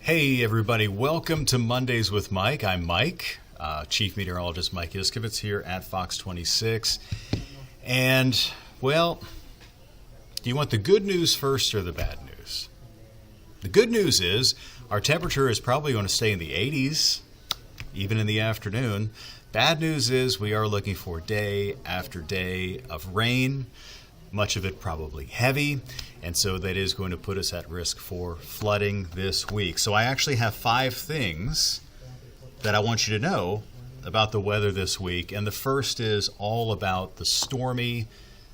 Hey everybody, welcome to Mondays with Mike. I'm Mike, Chief Meteorologist Mike Iskovitz here at Fox 26. And, well, do you want the good news first or the bad news? The good news is our temperature is probably going to stay in the 80s, even in the afternoon. Bad news is we are looking for day after day of rain, much of it probably heavy, and so that is going to put us at risk for flooding this week. So I actually have 5 things that I want you to know about the weather this week, and the first is all about the stormy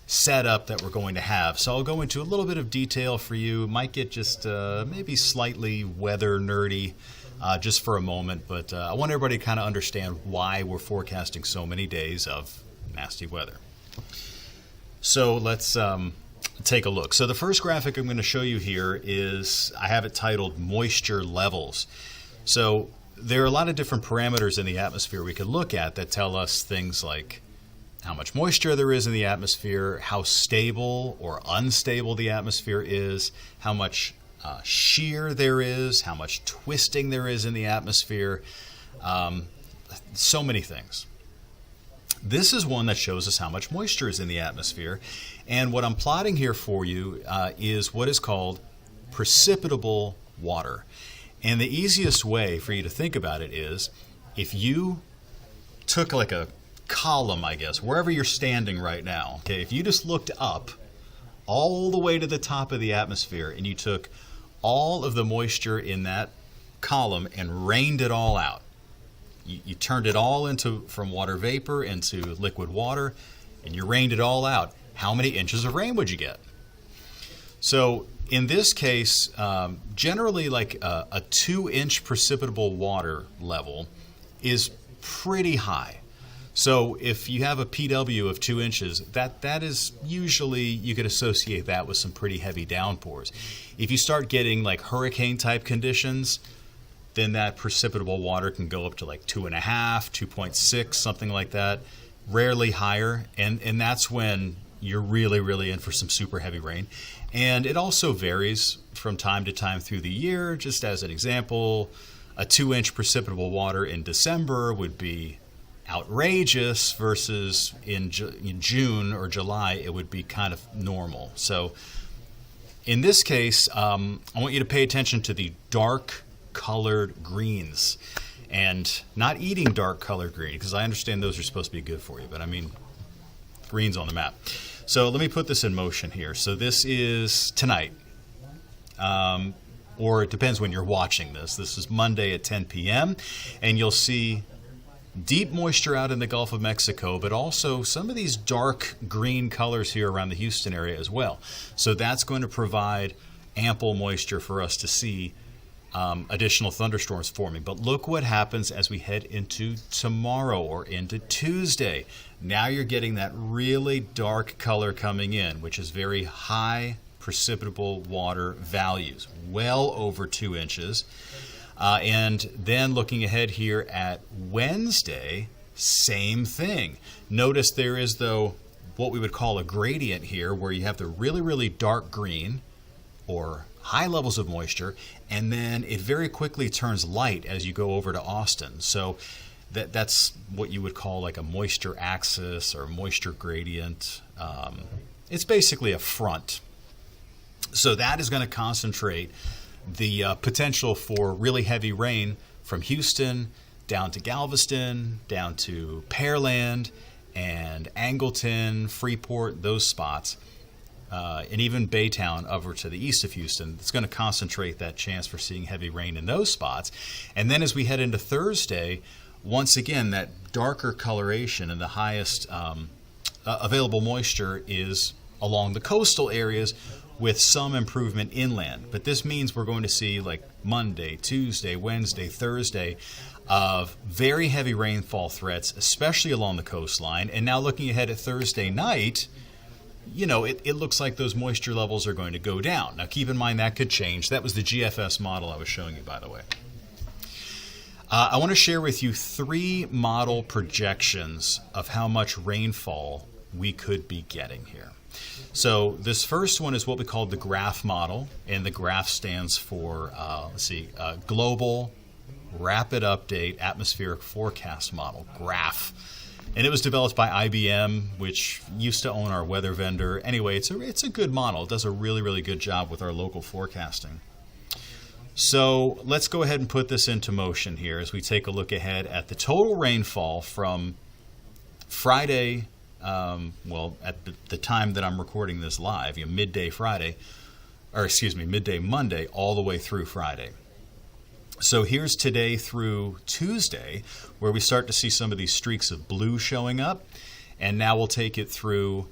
setup that we're going to have. So I'll go into a little bit of detail for you. Might get just maybe slightly weather nerdy just for a moment, but I want everybody to kind of understand why we're forecasting so many days of nasty weather. So let's take a look. So the first graphic I'm going to show you here is, I have it titled Moisture Levels. So there are a lot of different parameters in the atmosphere we could look at that tell us things like how much moisture there is in the atmosphere, how stable or unstable the atmosphere is, how much shear there is, how much twisting there is in the atmosphere, so many things. This is one that shows us how much moisture is in the atmosphere. And what I'm plotting here for you is what is called precipitable water. And the easiest way for you to think about it is if you took like a column, I guess, wherever you're standing right now, okay, if you just looked up all the way to the top of the atmosphere and you took all of the moisture in that column and rained it all out, you turned it all from water vapor into liquid water, and you rained it all out. How many inches of rain would you get? So in this case, generally like a 2-inch precipitable water level is pretty high. So if you have a PW of 2 inches, that is usually, you could associate that with some pretty heavy downpours. If you start getting like hurricane type conditions, then that precipitable water can go up to like 2.5, 2.6, something like that, rarely higher. And that's when you're really in for some super heavy rain. And it also varies from time to time through the year. Just as an example, a 2-inch precipitable water in December would be outrageous versus in June or July, it would be kind of normal. So in this case, I want you to pay attention to the dark colored greens, and not eating dark colored green, because I understand those are supposed to be good for you, but I mean greens on the map. So let me put this in motion here. So this is tonight, or it depends when you're watching this. This is Monday at 10 p.m. and you'll see deep moisture out in the Gulf of Mexico, but also some of these dark green colors here around the Houston area as well. So that's going to provide ample moisture for us to see additional thunderstorms forming. But look what happens as we head into tomorrow or into Tuesday. Now you're getting that really dark color coming in, which is very high precipitable water values, well over 2 inches. And then looking ahead here at Wednesday, same thing. Notice there is, though, what we would call a gradient here, where you have the really dark green or high levels of moisture, and then it very quickly turns light as you go over to Austin. So that's what you would call like a moisture axis or moisture gradient. It's basically a front. So that is going to concentrate the potential for really heavy rain from Houston down to Galveston, down to Pearland and Angleton, Freeport, those spots. And even Baytown over to the east of Houston. It's going to concentrate that chance for seeing heavy rain in those spots. And then as we head into Thursday, once again, that darker coloration and the highest available moisture is along the coastal areas with some improvement inland. But this means we're going to see like Monday, Tuesday, Wednesday, Thursday of very heavy rainfall threats, especially along the coastline. And now looking ahead at Thursday night, you know, it looks like those moisture levels are going to go down. Now, keep in mind that could change. That was the GFS model I was showing you, by the way. I want to share with you 3 model projections of how much rainfall we could be getting here. So this first one is what we call the GRAPH model, and the GRAPH stands for, Global Rapid Update Atmospheric Forecast Model, GRAPH. And it was developed by IBM, which used to own our weather vendor. Anyway, it's a good model. It does a really, really good job with our local forecasting. So let's go ahead and put this into motion here as we take a look ahead at the total rainfall from Friday, at the time that I'm recording this live, midday Monday, all the way through Friday. So here's today through Tuesday, where we start to see some of these streaks of blue showing up. And now we'll take it through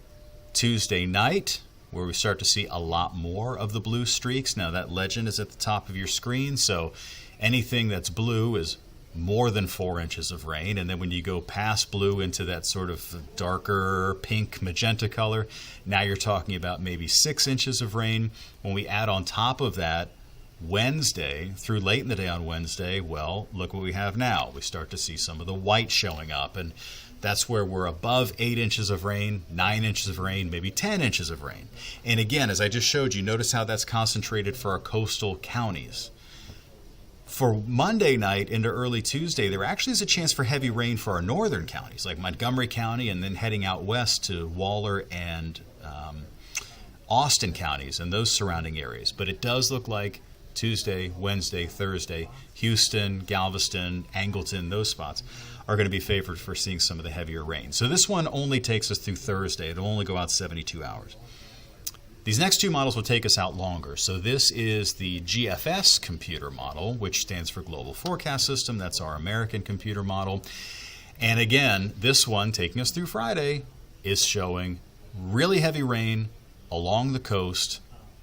Tuesday night, where we start to see a lot more of the blue streaks. Now that legend is at the top of your screen, so anything that's blue is more than 4 inches of rain. And then when you go past blue into that sort of darker pink magenta color, now you're talking about maybe 6 inches of rain. When we add on top of that Wednesday through late in the day on Wednesday, well, look what we have now. We start to see some of the white showing up, and that's where we're above 8 inches of rain, 9 inches of rain, maybe 10 inches of rain. And again, as I just showed you, notice how that's concentrated for our coastal counties. For Monday night into early Tuesday, there actually is a chance for heavy rain for our northern counties, like Montgomery County, and then heading out west to Waller and Austin counties and those surrounding areas. But it does look like Tuesday, Wednesday, Thursday, Houston, Galveston, Angleton, those spots are going to be favored for seeing some of the heavier rain. So this one only takes us through Thursday. It'll only go out 72 hours. These next two models will take us out longer. So this is the GFS computer model, which stands for Global Forecast System. That's our American computer model. And again, this one, taking us through Friday, is showing really heavy rain along the coast,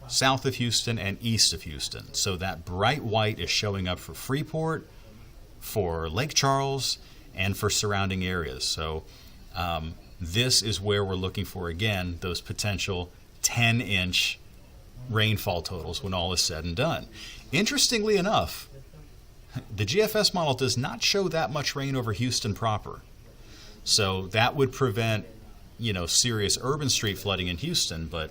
south of Houston and east of Houston. So that bright white is showing up for Freeport, for Lake Charles, and for surrounding areas. So this is where we're looking for, again, those potential 10-inch rainfall totals when all is said and done. Interestingly enough, the GFS model does not show that much rain over Houston proper. So that would prevent, serious urban street flooding in Houston, but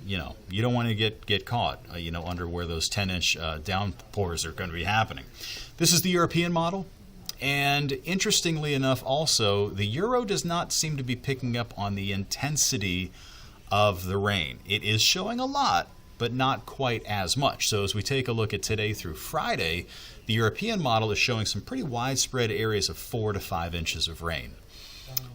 you don't want to get caught, under where those 10-inch downpours are going to be happening. This is the European model. And interestingly enough, also, the Euro does not seem to be picking up on the intensity of the rain. It is showing a lot, but not quite as much. So as we take a look at today through Friday, the European model is showing some pretty widespread areas of 4 to 5 inches of rain.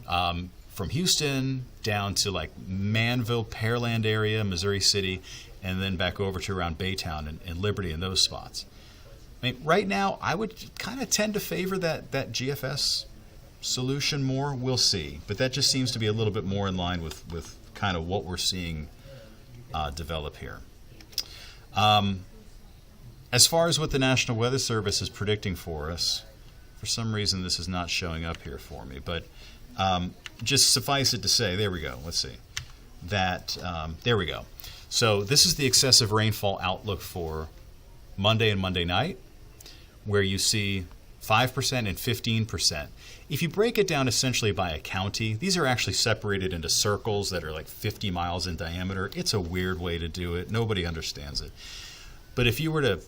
From Houston down to like Manville, Pearland area, Missouri City, and then back over to around Baytown and Liberty and those spots. I mean, right now, I would kind of tend to favor that GFS solution more. We'll see. But that just seems to be a little bit more in line with kind of what we're seeing develop here. As far as what the National Weather Service is predicting for us, for some reason this is not showing up here for me, but just suffice it to say, there we go, let's see, that, there we go. So this is the excessive rainfall outlook for Monday and Monday night, where you see 5% and 15%. If you break it down essentially by a county, these are actually separated into circles that are like 50 miles in diameter. It's a weird way to do it. Nobody understands it. But if you were to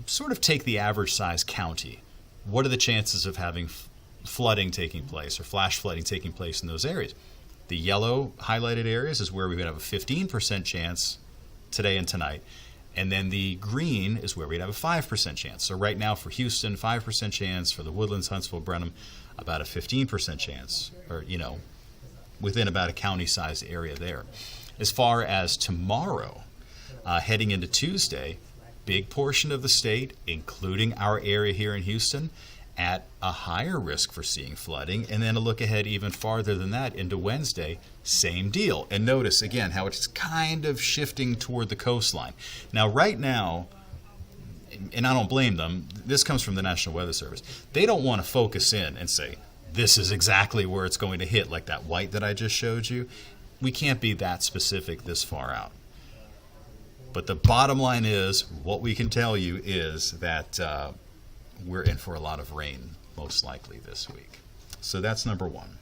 sort of take the average size county, what are the chances of having flooding taking place or flash flooding taking place in those areas? The yellow highlighted areas is where we would have a 15% chance today and tonight. And then the green is where we'd have a 5% chance. So right now for Houston, 5% chance. For the Woodlands, Huntsville, Brenham, about a 15% chance, or, within about a county-sized area there. As far as tomorrow, heading into Tuesday, big portion of the state, including our area here in Houston, at a higher risk for seeing flooding. And then a look ahead even farther than that into Wednesday, same deal. And notice again how it's kind of shifting toward the coastline. Now right now, and I don't blame them, this comes from the National Weather Service. They don't want to focus in and say, this is exactly where it's going to hit, like that white that I just showed you. We can't be that specific this far out. But the bottom line is, what we can tell you is that we're in for a lot of rain, most likely this week. So that's number one.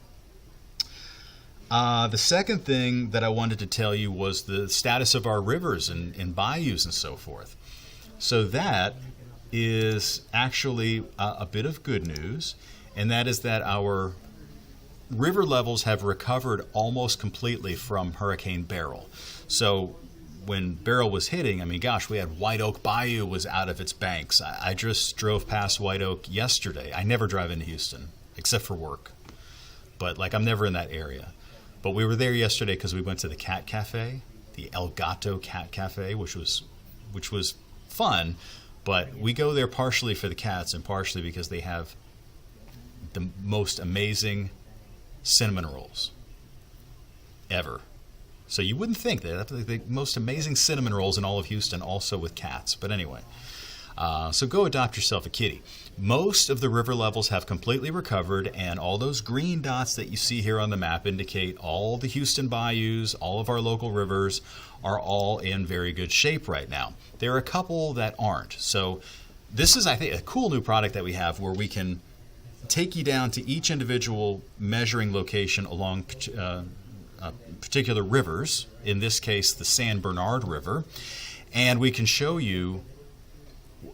The second thing that I wanted to tell you was the status of our rivers and bayous and so forth. So that is actually a bit of good news, and that is that our river levels have recovered almost completely from Hurricane Beryl. So when Beryl was hitting, I mean, gosh, we had White Oak Bayou was out of its banks. I just drove past White Oak yesterday. I never drive into Houston, except for work. But, like, I'm never in that area. But we were there yesterday because we went to the Cat Cafe, the El Gato Cat Cafe, which was fun. But we go there partially for the cats and partially because they have the most amazing cinnamon rolls ever. So you wouldn't think that the most amazing cinnamon rolls in all of Houston, also with cats. But anyway, so go adopt yourself a kitty. Most of the river levels have completely recovered, and all those green dots that you see here on the map indicate all the Houston bayous, all of our local rivers are all in very good shape right now. There are a couple that aren't. So this is, I think, a cool new product that we have where we can take you down to each individual measuring location along particular rivers, in this case the San Bernard River, and we can show you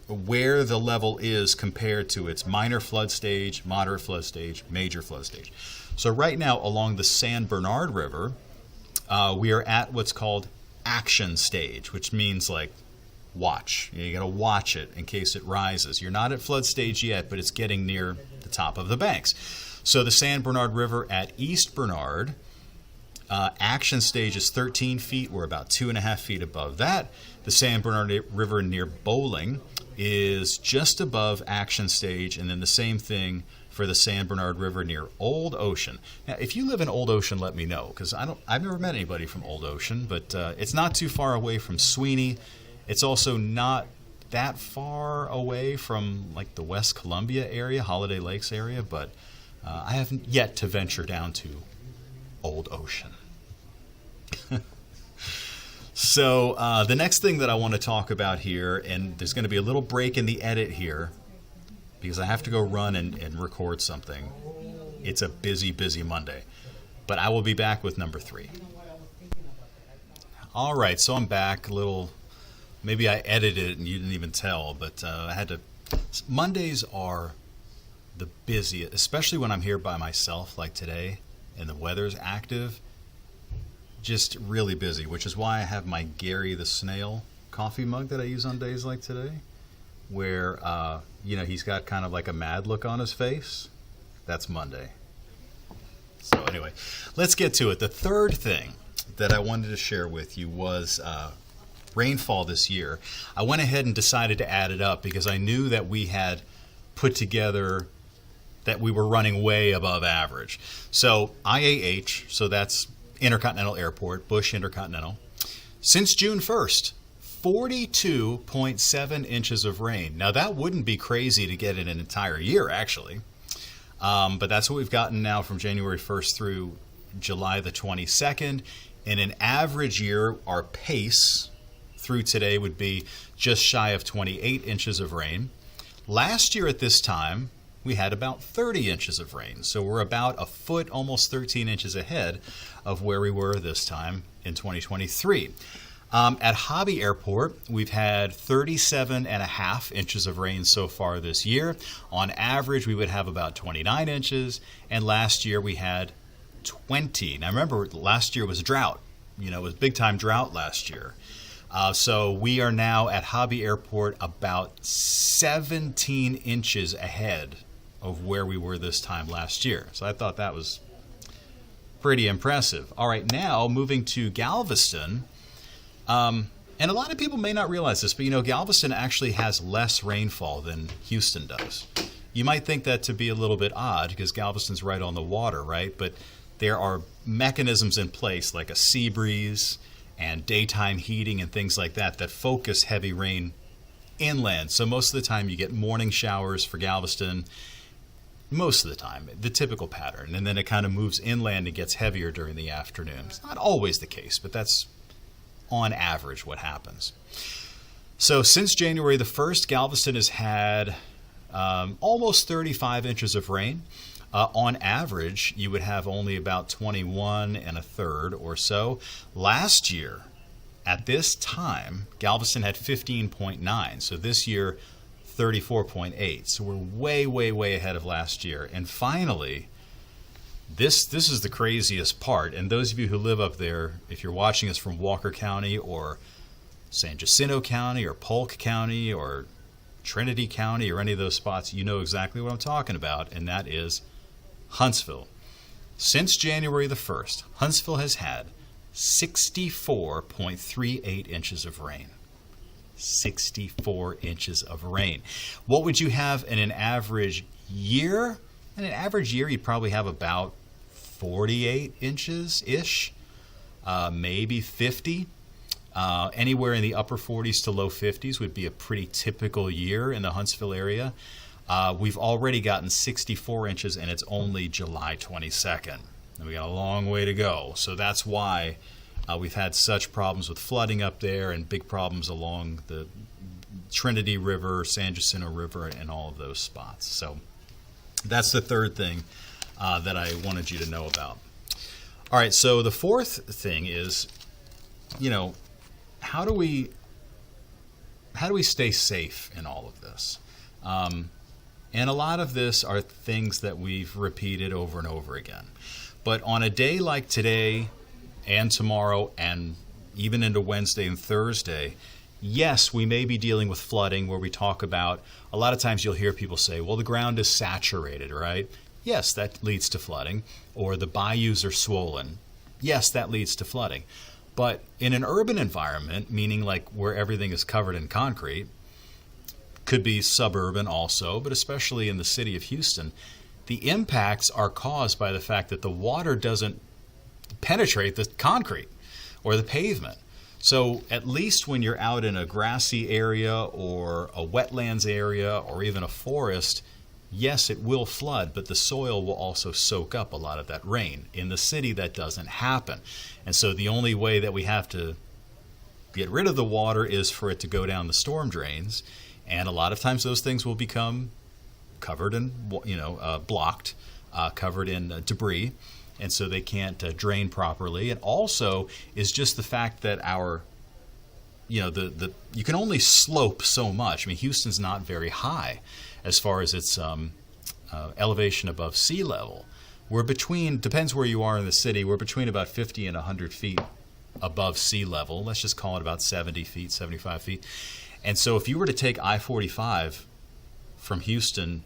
where the level is compared to its minor flood stage, moderate flood stage, major flood stage. So right now along the San Bernard River, we are at what's called action stage, which means like watch. You got to watch it in case it rises. You're not at flood stage yet, but it's getting near the top of the banks. So the San Bernard River at East Bernard, action stage is 13 feet. We're about 2.5 feet above that. The San Bernard River near Bowling is just above action stage, and then the same thing for the San Bernard River near Old Ocean. Now, if you live in Old Ocean, let me know, because I've never met anybody from Old Ocean, but it's not too far away from Sweeney. It's also not that far away from like the West Columbia area, Holiday Lakes area, but I haven't yet to venture down to Old Ocean. So the next thing that I want to talk about here, and there's going to be a little break in the edit here because I have to go run and record something. It's a busy, busy Monday. But I will be back with number 3. All right, so I'm back. Maybe I edited it and you didn't even tell, but I had to. Mondays are the busiest, especially when I'm here by myself like today and the weather's active. Just really busy, which is why I have my Gary the Snail coffee mug that I use on days like today, where he's got kind of like a mad look on his face. That's Monday. So anyway, let's get to it. The third thing that I wanted to share with you was rainfall this year. I went ahead and decided to add it up because I knew that we had put together that we were running way above average. So IAH, so that's Intercontinental Airport, Bush Intercontinental. Since June 1st, 42.7 inches of rain. Now, that wouldn't be crazy to get in an entire year, actually. But that's what we've gotten now from January 1st through July the 22nd. In an average year, our pace through today would be just shy of 28 inches of rain. Last year at this time, we had about 30 inches of rain. So we're about a foot, almost 13 inches ahead of where we were this time in 2023. At Hobby Airport, we've had 37.5 inches of rain so far this year. On average, we would have about 29 inches, and last year we had 20. Now remember, last year was drought. It was big time drought last year. So we are now at Hobby Airport about 17 inches ahead of where we were this time last year. So I thought that was pretty impressive. All right, now moving to Galveston. And a lot of people may not realize this, but Galveston actually has less rainfall than Houston does. You might think that to be a little bit odd because Galveston's right on the water, right? But there are mechanisms in place like a sea breeze and daytime heating and things like that that focus heavy rain inland. So most of the time you get morning showers for Galveston. Most of the time, the typical pattern, and then it kind of moves inland and gets heavier during the afternoon. It's not always the case, but that's on average what happens. So since January the 1st, Galveston has had almost 35 inches of rain. On average, you would have only about 21 and a third or so. Last year, at this time, Galveston had 15.9. So this year, 34.8. So we're way, way, way ahead of last year. And finally, this is the craziest part. And those of you who live up there, if you're watching us from Walker County or San Jacinto County or Polk County or Trinity County or any of those spots, you know exactly what I'm talking about, and that is Huntsville. Since January the 1st, Huntsville has had 64.38 inches of rain. 64 inches of rain. What would you have in an average year? In an average year, you'd probably have about 48 inches-ish, maybe 50. Anywhere in the upper 40s to low 50s would be a pretty typical year in the Huntsville area. We've already gotten 64 inches, and it's only July 22nd. And we got a long way to go. So that's why we've had such problems with flooding up there and big problems along the Trinity River, San Jacinto River, and all of those spots. So that's the third thing that I wanted you to know about. All right, so the fourth thing is, how do we stay safe in all of this? And a lot of this are things that we've repeated over and over again. But on a day like today and tomorrow and even into Wednesday and Thursday, yes, we may be dealing with flooding where we talk about, a lot of times you'll hear people say, well, the ground is saturated, right? Yes, that leads to flooding. Or the bayous are swollen. Yes, that leads to flooding. But in an urban environment, meaning like where everything is covered in concrete, could be suburban also, but especially in the city of Houston, the impacts are caused by the fact that the water doesn't penetrate the concrete or the pavement. So at least when you're out in a grassy area or a wetlands area or even a forest, yes, it will flood, but the soil will also soak up a lot of that rain. In the city, that doesn't happen. And so the only way that we have to get rid of the water is for it to go down the storm drains. And a lot of times those things will become covered in, blocked, covered in debris. And so they can't drain properly. And also is just the fact that you can only slope so much. I mean, Houston's not very high as far as its elevation above sea level. We're between, depends where you are in the city, we're between about 50 and 100 feet above sea level. Let's just call it about 70 feet, 75 feet. And so if you were to take I-45 from Houston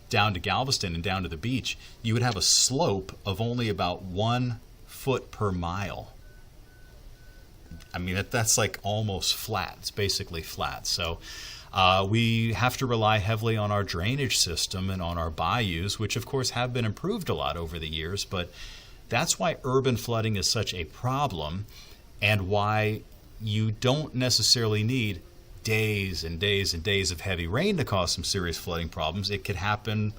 down to Galveston and down to the beach, you would have a slope of only about 1 foot per mile. I mean, that's like almost flat. It's basically flat. So we have to rely heavily on our drainage system and on our bayous, which of course have been improved a lot over the years. But that's why urban flooding is such a problem, and why you don't necessarily need days and days and days of heavy rain to cause some serious flooding problems. It could happen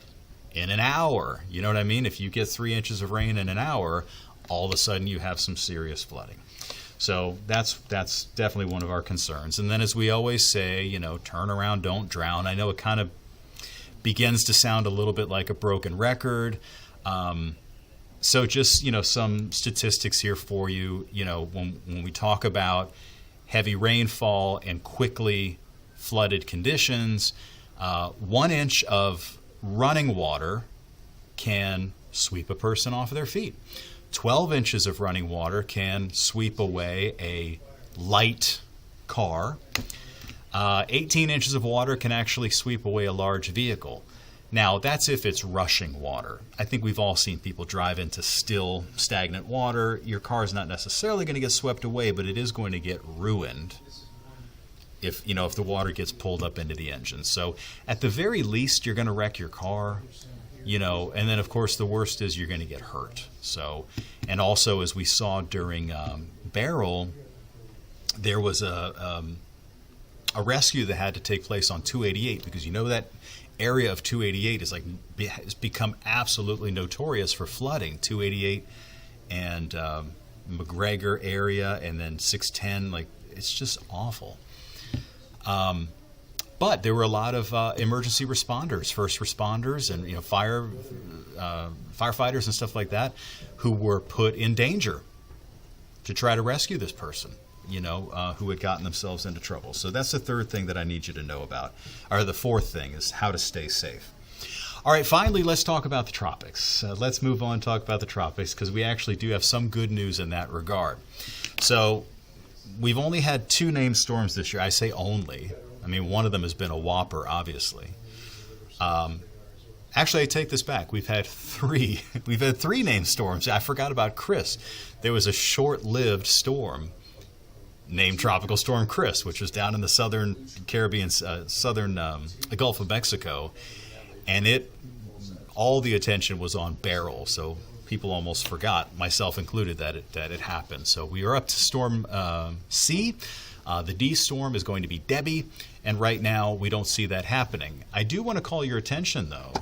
in an hour. You know what I mean? If you get 3 inches of rain in an hour, all of a sudden you have some serious flooding. So that's definitely one of our concerns. And then, as we always say, turn around, don't drown. I know it kind of begins to sound a little bit like a broken record. So just, some statistics here for you. When we talk about heavy rainfall and quickly flooded conditions, 1 inch of running water can sweep a person off of their feet. 12 inches of running water can sweep away a light car. 18 inches of water can actually sweep away a large vehicle. Now, that's if it's rushing water. I think we've all seen people drive into still, stagnant water. Your car is not necessarily going to get swept away, but it is going to get ruined if the water gets pulled up into the engine. So at the very least, you're going to wreck your car. And then of course the worst is you're going to get hurt. So, and also as we saw during Beryl, there was a rescue that had to take place on 288, because that area of 288 has become absolutely notorious for flooding. 288 and McGregor area, and then 610, it's just awful. But there were a lot of emergency responders, first responders, and firefighters and stuff like that, who were put in danger to try to rescue this person, who had gotten themselves into trouble. So that's the third thing that I need you to know about. Or the fourth thing is how to stay safe. All right, finally, let's talk about the tropics. Let's move on and talk about the tropics, because we actually do have some good news in that regard. So we've only had 2 named storms this year. I say only. I mean, one of them has been a whopper, obviously. Actually, I take this back. We've had 3. We've had 3 named storms. I forgot about Chris. There was a short-lived storm named Tropical Storm Chris, which was down in the southern Caribbean, the Gulf of Mexico, and all the attention was on Beryl. So people almost forgot, myself included, that it happened. So we are up to Storm C. The D storm is going to be Debbie, and right now we don't see that happening. I do want to call your attention, though,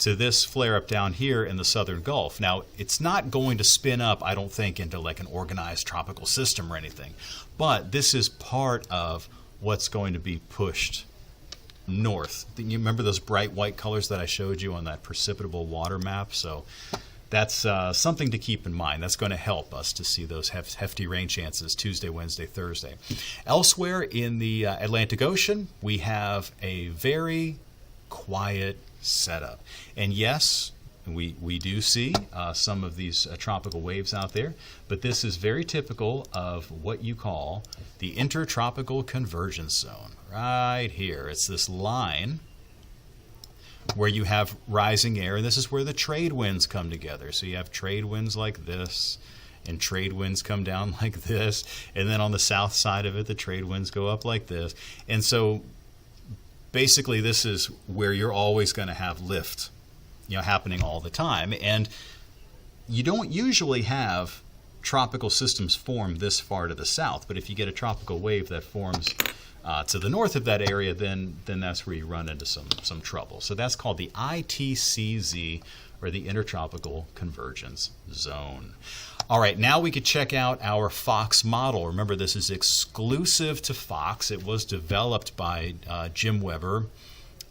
to this flare-up down here in the southern Gulf. Now, it's not going to spin up, I don't think, into like an organized tropical system or anything, but this is part of what's going to be pushed north. You remember those bright white colors that I showed you on that precipitable water map? So that's something to keep in mind. That's going to help us to see those hefty rain chances Tuesday, Wednesday, Thursday. Elsewhere in the Atlantic Ocean, we have a very quiet setup. And yes, we do see some of these tropical waves out there, but this is very typical of what you call the intertropical convergence zone. Right here. It's this line where you have rising air, and this is where the trade winds come together. So you have trade winds like this, and trade winds come down like this, and then on the south side of it, the trade winds go up like this. And so basically this is where you're always going to have lift, happening all the time. And you don't usually have tropical systems form this far to the south, but if you get a tropical wave that forms to the north of that area, then that's where you run into some trouble. So that's called the ITCZ, or the Intertropical Convergence Zone. All right, now we could check out our Fox model. Remember, this is exclusive to Fox. It was developed by Jim Weber,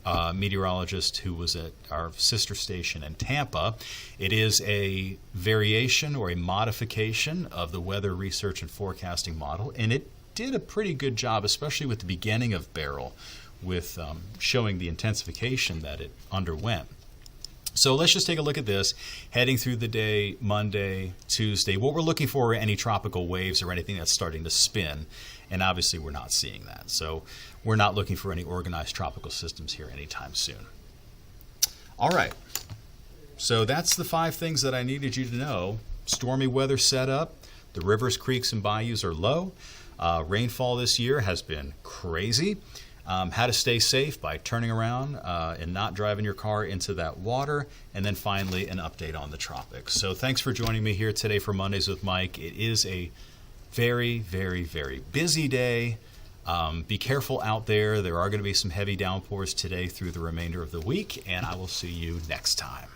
a meteorologist who was at our sister station in Tampa. It is a variation or a modification of the weather research and forecasting model, and it did a pretty good job, especially with the beginning of Beryl, with showing the intensification that it underwent. So let's just take a look at this. Heading through the day, Monday, Tuesday, what we're looking for are any tropical waves or anything that's starting to spin, and obviously we're not seeing that. So we're not looking for any organized tropical systems here anytime soon. All right, so that's the 5 things that I needed you to know. Stormy weather setup, the rivers, creeks, and bayous are low. Rainfall this year has been crazy. How to stay safe by turning around and not driving your car into that water. And then finally, an update on the tropics. So thanks for joining me here today for Mondays with Mike. It is a very, very, very busy day. Be careful out there. There are going to be some heavy downpours today through the remainder of the week, and I will see you next time.